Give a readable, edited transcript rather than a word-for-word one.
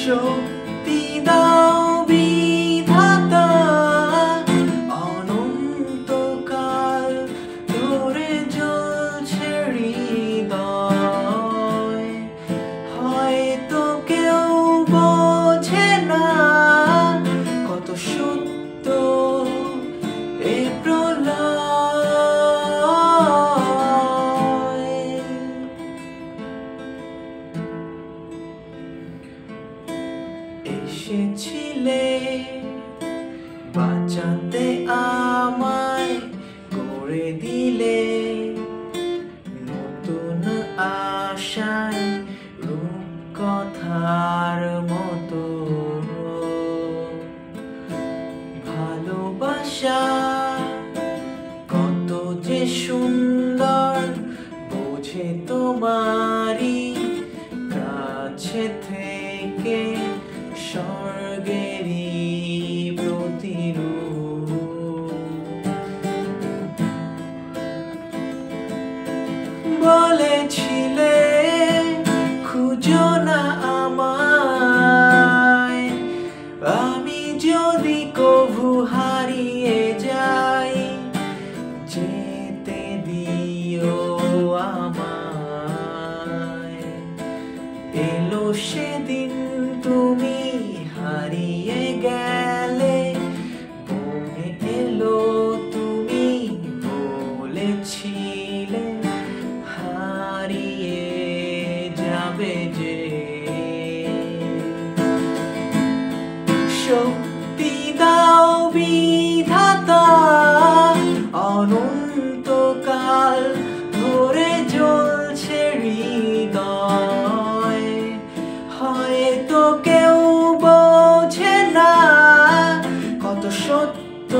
শক্তি দাও বিধাতা, অনন্তকাল ধরে জ্বলছে হৃদয়। হয়তো কেউ বোঝে না কত সত্য এ প্রলয়। এসেছিলে বাঁচাতে আমায়, করে দিলে নতুন আশায় রূপকথার মতো। ভালোবাসা কত যে সুন্দর বোঝে তোমারই কাছে থেকে স্বর্গেরই প্রতিরূপ। বলেছিলে খুঁজো না আমায়, আমি যদি কভু হারিয়ে যাই, যেতে দিও আমায়। এলো সেদিন তুমি হারিয়ে গেলে, মনে এলো তুমি বলেছিলে হারিয়ে যাবে যে। শক্তি দাও বিধাতা, অনন্তকাল ধরে জ্বলছে হৃদয়। হয়তো কেউ বোঝে না কত সত্য